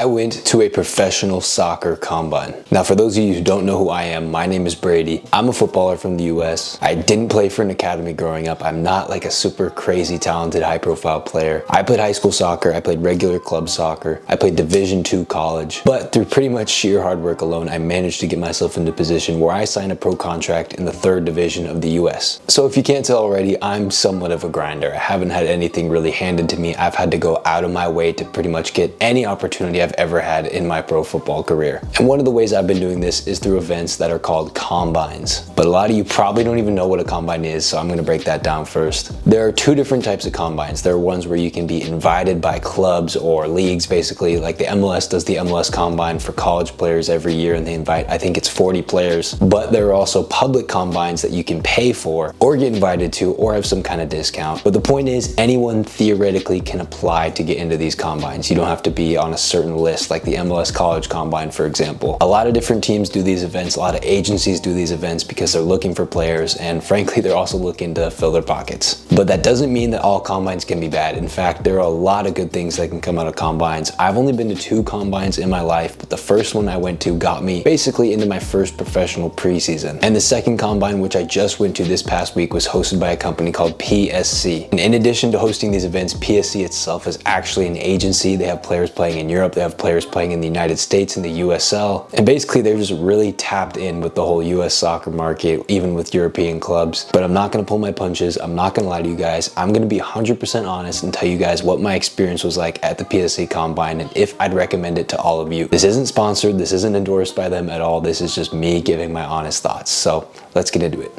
I went to a professional soccer combine. Now, for those of you who don't know who I am, my name is Brady. I'm a footballer from the US. I didn't play for an academy growing up. I'm not like a super crazy talented high profile player. I played high school soccer. I played regular club soccer. I played Division II college. But through pretty much sheer hard work alone, I managed to get myself into a position where I signed a pro contract in the 3rd division of the US. So if you can't tell already, I'm somewhat of a grinder. I haven't had anything really handed to me. I've had to go out of my way to pretty much get any opportunity I've ever had in my pro football career. And one of the ways I've been doing this is through events that are called combines. But a lot of you probably don't even know what a combine is, so I'm gonna break that down first. There are 2 different types of combines. There are ones where you can be invited by clubs or leagues, basically, like the MLS does the MLS combine for college players every year, and they invite, I think it's 40 players. But there are also public combines that you can pay for or get invited to or have some kind of discount. But the point is, anyone theoretically can apply to get into these combines. You don't have to be on a certain list, like the MLS College Combine, for example. A lot of different teams do these events, a lot of agencies do these events because they're looking for players, and frankly, they're also looking to fill their pockets. But that doesn't mean that all combines can be bad. In fact, there are a lot of good things that can come out of combines. I've only been to 2 combines in my life, but the first one I went to got me basically into my first professional preseason. And the second combine, which I just went to this past week, was hosted by a company called PSC. And in addition to hosting these events, PSC itself is actually an agency. They have players playing in Europe, they have players playing in the United States and the USL. And basically they're just really tapped in with the whole US soccer market, even with European clubs. But I'm not gonna pull my punches. I'm not gonna lie to you guys. I'm gonna be 100% honest and tell you guys what my experience was like at the PSC Combine and if I'd recommend it to all of you. This isn't sponsored. This isn't endorsed by them at all. This is just me giving my honest thoughts. So let's get into it.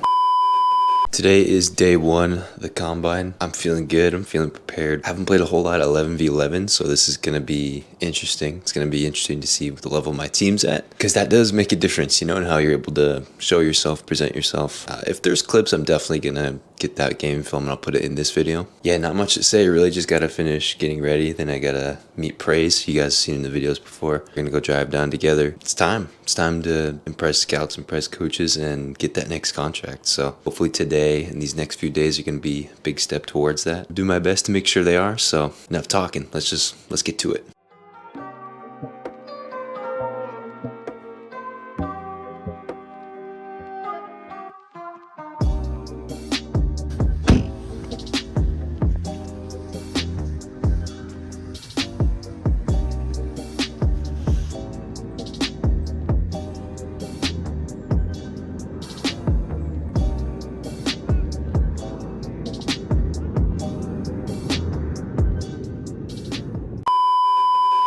Today is day 1 of the combine. I'm feeling good, I'm feeling prepared. I haven't played a whole lot of 11v11, so this is gonna be interesting. It's gonna be interesting to see what the level my team's at, because that does make a difference, you know, in how you're able to show yourself, present yourself. If there's clips, I'm definitely gonna get that game film and I'll put it in this video. Yeah, not much to say, really just gotta finish getting ready, then I gotta meet Praise. You guys have seen in the videos before. We're gonna go drive down together. It's time to impress scouts, impress coaches, and get that next contract. So hopefully today and these next few days are gonna be a big step towards that. I'll do my best to make sure they are. So enough talking, let's get to it.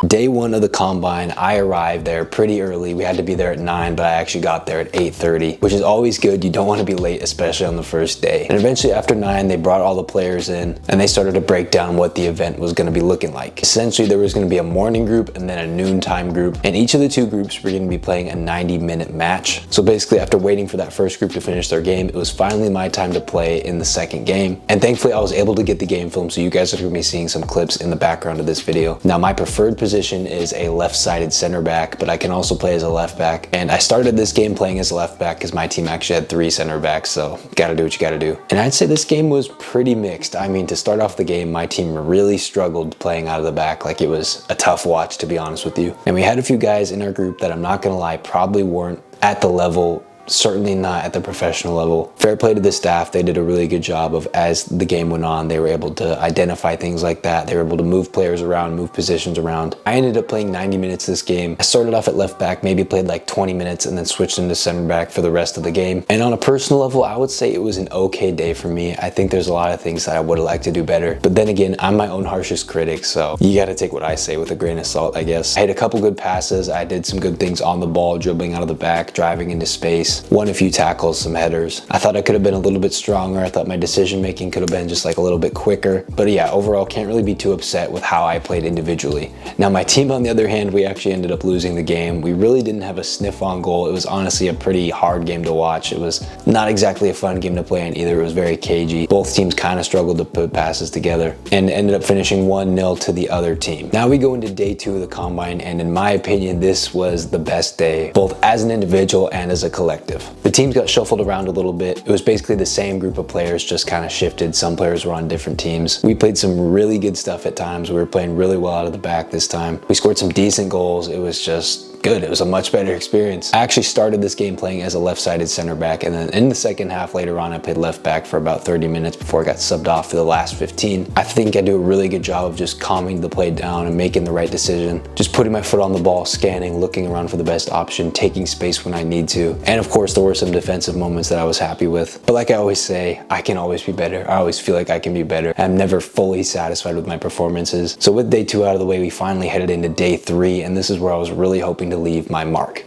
Day 1 of the combine, I arrived there pretty early. We had to be there at 9, but I actually got there at 8:30, which is always good. You don't want to be late, especially on the first day. And eventually after 9, they brought all the players in and they started to break down what the event was going to be looking like. Essentially, there was going to be a morning group and then a noontime group. And each of the 2 groups were going to be playing a 90-minute match. So basically, after waiting for that first group to finish their game, it was finally my time to play in the second game. And thankfully, I was able to get the game film, so you guys are going to be seeing some clips in the background of this video. Now, my preferred position is a left-sided center back, but I can also play as a left back. And I started this game playing as a left back because my team actually had 3 center backs, so gotta do what you gotta do. And I'd say this game was pretty mixed. I mean, to start off the game, my team really struggled playing out of the back. Like, it was a tough watch, to be honest with you. And we had a few guys in our group that, I'm not gonna lie, probably weren't at the level, certainly not at the professional level. Fair play to the staff. They did a really good job of, as the game went on, they were able to identify things like that. They were able to move players around, move positions around. I ended up playing 90 minutes this game. I started off at left back, maybe played like 20 minutes and then switched into center back for the rest of the game. And on a personal level, I would say it was an okay day for me. I think there's a lot of things that I would have liked to do better. But then again, I'm my own harshest critic, so you gotta take what I say with a grain of salt, I guess. I had a couple good passes. I did some good things on the ball, dribbling out of the back, driving into space. Won a few tackles, some headers. I thought I could have been a little bit stronger. I thought my decision making could have been just like a little bit quicker. But yeah, overall, can't really be too upset with how I played individually. Now, my team, on the other hand, we actually ended up losing the game. We really didn't have a sniff on goal. It was honestly a pretty hard game to watch. It was not exactly a fun game to play in either. It was very cagey. Both teams kind of struggled to put passes together and ended up finishing 1-0 to the other team. Now we go into day 2 of the combine, and in my opinion, this was the best day, both as an individual and as a collective. perspective. The teams got shuffled around a little bit. It was basically the same group of players, just kind of shifted. Some players were on different teams. We played some really good stuff at times. We were playing really well out of the back this time. We scored some decent goals. It was just good. It was a much better experience. I actually started this game playing as a left-sided center back, and then in the second half later on I played left back for about 30 minutes before I got subbed off for the last 15. I think I do a really good job of just calming the play down and making the right decision. Just putting my foot on the ball, scanning, looking around for the best option, taking space when I need to. And of course there were some defensive moments that I was happy with. But like I always say, I can always be better. I always feel like I can be better. I'm never fully satisfied with my performances. So with day 2 out of the way, we finally headed into day 3, and this is where I was really hoping to leave my mark.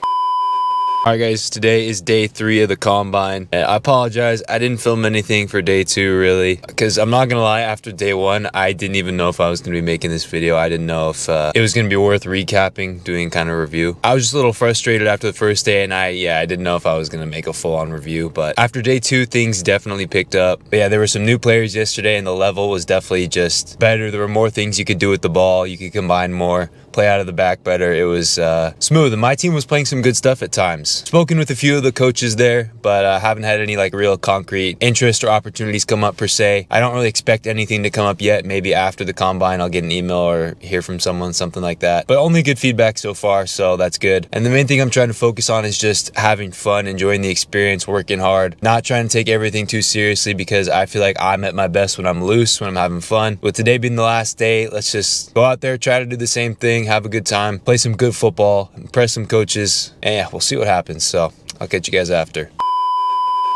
Alright guys, today is day 3 of the Combine. I apologize, I didn't film anything for day 2 really, because I'm not gonna lie, after day 1, I didn't even know if I was gonna be making this video. I didn't know if it was gonna be worth recapping, doing kind of review. I was just a little frustrated after the first day, and I didn't know if I was gonna make a full-on review, but after day 2, things definitely picked up. But yeah, there were some new players yesterday, and the level was definitely just better. There were more things you could do with the ball, you could combine more, play out of the back better. It was smooth, and my team was playing some good stuff at times. Spoken with a few of the coaches there, but haven't had any like real concrete interest or opportunities come up per se. I don't really expect anything to come up yet. Maybe after the Combine I'll get an email or hear from someone, something like that. But only good feedback so far, so that's good. And the main thing I'm trying to focus on is just having fun, enjoying the experience, working hard, not trying to take everything too seriously, because I feel like I'm at my best when I'm loose, when I'm having fun. With today being the last day, let's just go out there, try to do the same thing, have a good time, play some good football, impress some coaches, and yeah, we'll see what happens. So I'll catch you guys after.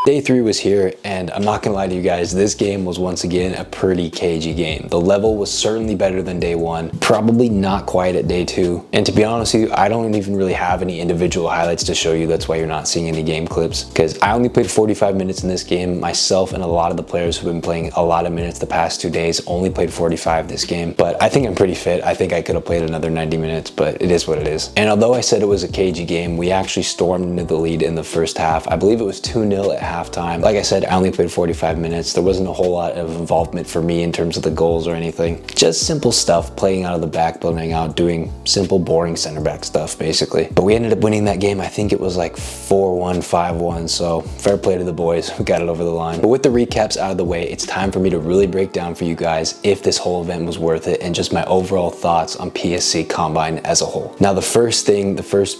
Day 3 was here, and I'm not gonna lie to you guys, this game was once again a pretty cagey game. The level was certainly better than day 1, probably not quite at day 2. And to be honest with you, I don't even really have any individual highlights to show you. That's why you're not seeing any game clips, because I only played 45 minutes in this game. Myself and a lot of the players who've been playing a lot of minutes the past 2 days only played 45 this game. But I think I'm pretty fit. I think I could have played another 90 minutes, but it is what it is. And although I said it was a cagey game, we actually stormed into the lead in the first half. I believe it was 2-0 at halftime. Like I said, I only played 45 minutes. There wasn't a whole lot of involvement for me in terms of the goals or anything. Just simple stuff, playing out of the back, building out, doing simple, boring center back stuff, basically. But we ended up winning that game. I think it was like 4-1, 5-1, so fair play to the boys. We got it over the line. But with the recaps out of the way, it's time for me to really break down for you guys if this whole event was worth it, and just my overall thoughts on PSC Combine as a whole. Now, the first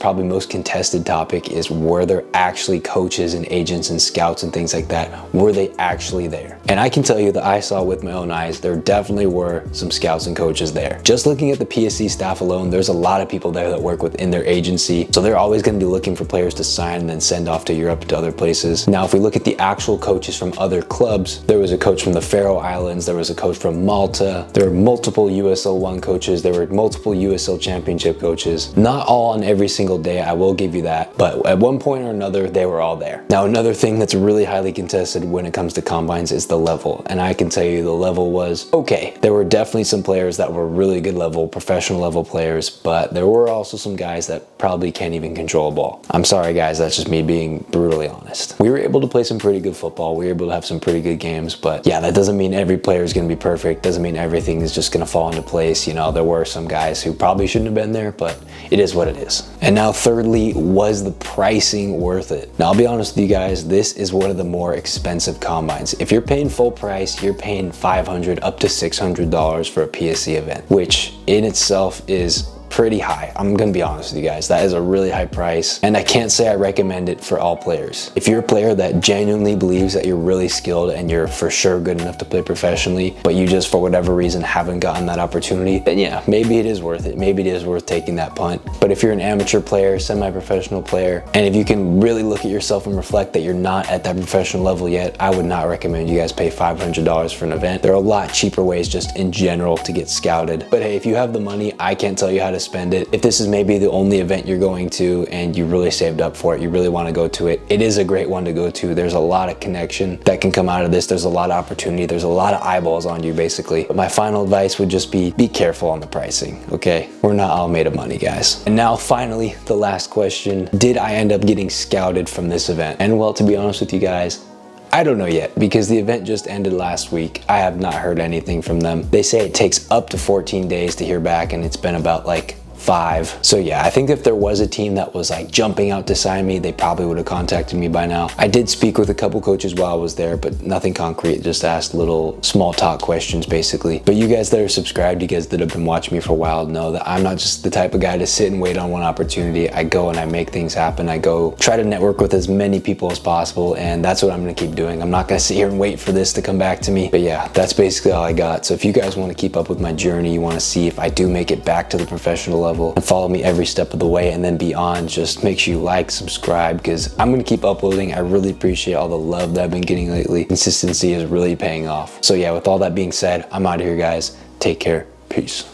probably most contested topic is, were there actually coaches and agents and scouts and things like that? Were they actually there? And I can tell you that I saw with my own eyes, there definitely were some scouts and coaches there. Just looking at the PSC staff alone, there's a lot of people there that work within their agency, so they're always going to be looking for players to sign and then send off to Europe, to other places. Now, if we look at the actual coaches from other clubs, there was a coach from the Faroe Islands, there was a coach from Malta, there were multiple USL 1 coaches, there were multiple USL Championship coaches. Not all on every single day, I will give you that, but at one point or another, they were all there. Now, another thing that's really highly contested when it comes to combines is the level, and I can tell you the level was okay. There were definitely some players that were really good level, professional level players, but there were also some guys that probably can't even control a ball. I'm sorry guys, that's just me being brutally honest. We were able to play some pretty good football, we were able to have some pretty good games, but yeah, that doesn't mean every player is going to be perfect, doesn't mean everything is just going to fall into place. You know, there were some guys who probably shouldn't have been there, but it is what it is. And now thirdly, was the pricing worth it? Now I'll be honest with you guys, this is one of the more expensive combines. If you're paying full price, you're paying $500 up to $600 for a PSC event, which in itself is pretty high. I'm gonna be honest with you guys, that is a really high price, and I can't say I recommend it for all players. If you're a player that genuinely believes that you're really skilled and you're for sure good enough to play professionally, but you just for whatever reason haven't gotten that opportunity, then yeah, maybe it is worth it. Maybe it is worth taking that punt. But if you're an amateur player, semi-professional player, and if you can really look at yourself and reflect that you're not at that professional level yet, I would not recommend you guys pay $500 for an event. There are a lot cheaper ways just in general to get scouted. But hey, if you have the money, I can't tell you how to spend it. If this is maybe the only event you're going to and you really saved up for it, you really want to go to it, it is a great one to go to. There's a lot of connection that can come out of this. There's a lot of opportunity. There's a lot of eyeballs on you, basically. But my final advice would just be careful on the pricing, okay? We're not all made of money, guys. And now finally, the last question. Did I end up getting scouted from this event? And well, to be honest with you guys, I don't know yet, because the event just ended last week. I have not heard anything from them. They say it takes up to 14 days to hear back, and it's been about like 5. So yeah, I think if there was a team that was like jumping out to sign me, they probably would have contacted me by now. I did speak with a couple coaches while I was there, but nothing concrete, just asked little small talk questions basically. But you guys that are subscribed, you guys that have been watching me for a while know that I'm not just the type of guy to sit and wait on one opportunity. I go and I make things happen. I go try to network with as many people as possible, and that's what I'm gonna keep doing. I'm not gonna sit here and wait for this to come back to me. But yeah, that's basically all I got. So if you guys want to keep up with my journey, you want to see if I do make it back to the professional level and follow me every step of the way and then beyond, just make sure you like, subscribe, because I'm gonna keep uploading. I really appreciate all the love that I've been getting lately. Consistency is really paying off. So yeah, with all that being said, I'm out of here, guys. Take care. Peace.